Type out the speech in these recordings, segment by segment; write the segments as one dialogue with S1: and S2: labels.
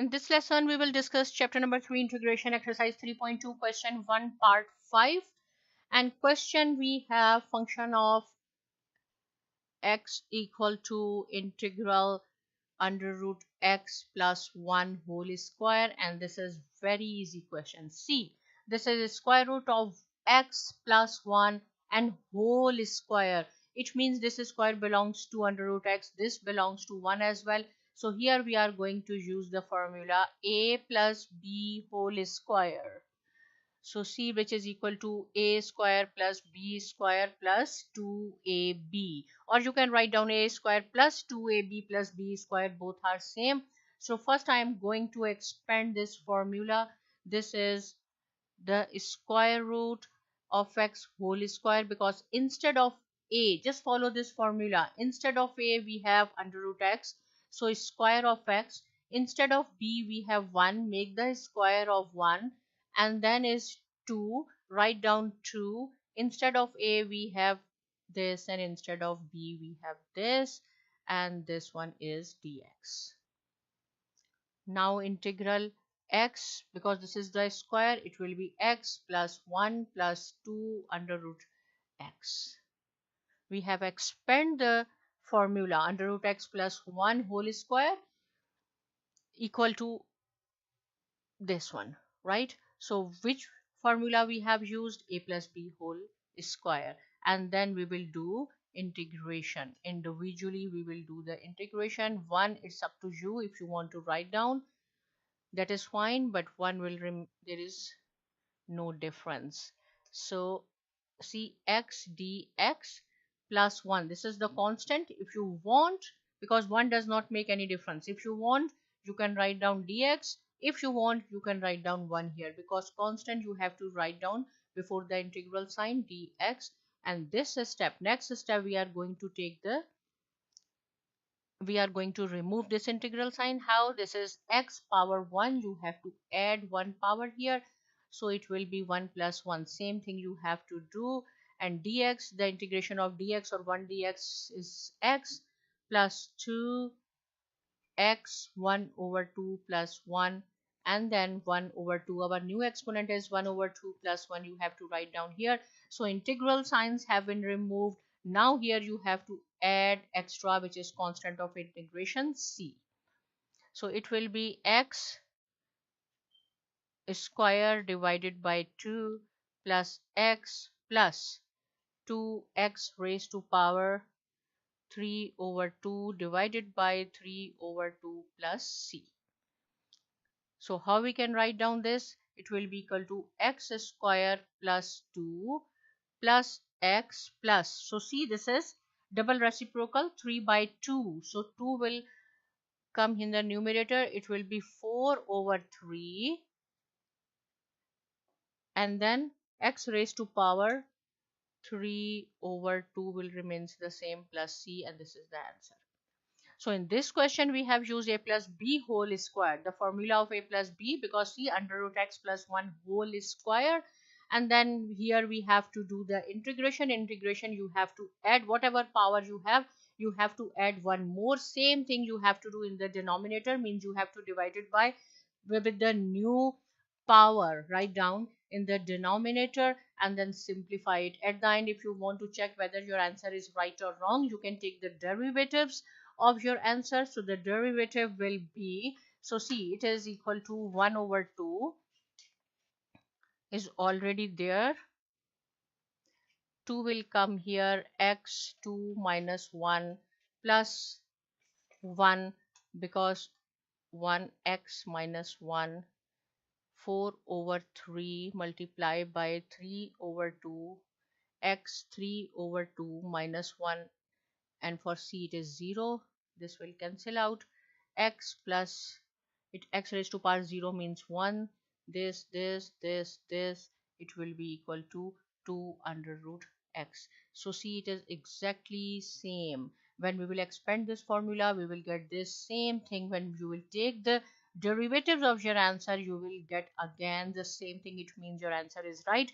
S1: In this lesson, we will discuss chapter number 3, integration exercise 3.2, question 1, part 5. And question we have function of x equal to integral under root x plus 1 whole square. And this is very easy question. See, this is square root of x plus 1 and whole square. It means this square belongs to under root x. This belongs to 1 as well. So here we are going to use the formula a plus b whole square. So C, which is equal to a square plus b square plus 2ab, or you can write down a square plus 2ab plus b square, both are same. So first I am going to expand this formula. This is the square root of x whole square, because instead of a, just follow this formula, instead of a we have under root x, so square of x. Instead of b we have 1, make the square of 1, and then is 2, write down 2. Instead of a we have this, and instead of b we have this, and this one is dx. Now integral x, because this is the square, it will be x plus 1 plus 2 under root x. We have expand the formula under root x plus 1 whole square equal to this one, right? So which formula we have used? A plus b whole square. And then we will do integration. Individually we will do the integration. 1, it's up to you. If you want to write down, that is fine, but 1 will there is no difference. So see, x dx plus 1, this is the constant. If you want, because 1 does not make any difference, if you want you can write down dx. If you want you can write down 1 here, because constant you have to write down before the integral sign, dx. And this step, next step, we are going to remove this integral sign. How? This is x power 1, you have to add 1 power here, so it will be 1 plus 1. Same thing you have to do. And dx, the integration of dx or 1 dx is x plus 2 x 1 over 2 plus 1, and then 1 over 2. Our new exponent is 1 over 2 plus 1, you have to write down here. So integral signs have been removed. Now here you have to add extra, which is constant of integration, c. So it will be x square divided by 2 plus x plus 2x raised to power 3 over 2 divided by 3 over 2 plus c. So how we can write down this? It will be equal to x square plus 2 plus x plus, so see, this is double reciprocal, 3 by 2. So 2 will come in the numerator. It will be 4 over 3, and then x raised to power 3 over 2 will remains the same plus c, and this is the answer. So in this question we have used a plus b whole square, the formula of a plus b, because see, under root x plus 1 whole square. And then here we have to do the integration. You have to add whatever power you have to add 1 more. Same thing you have to do in the denominator, means you have to divide it by with the new power, write down in the denominator, and then simplify it. At the end, if you want to check whether your answer is right or wrong, you can take the derivatives of your answer. So the derivative will be, so see, it is equal to 1 over 2 is already there. 2 will come here, x2 minus 1 plus 1, because 1x minus 1, 4 over 3 multiplied by 3 over 2, x 3 over 2 minus 1, and for c it is 0. This will cancel out. X plus it, x raised to power 0 means 1. This, it will be equal to 2 under root x. So see, it is exactly same. When we will expand this formula, we will get this same thing. When you will take the derivatives of your answer, you will get again the same thing. It means your answer is right.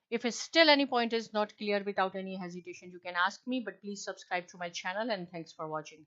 S1: If still any point is not clear, without any hesitation you can ask me, but please subscribe to my channel, and thanks for watching.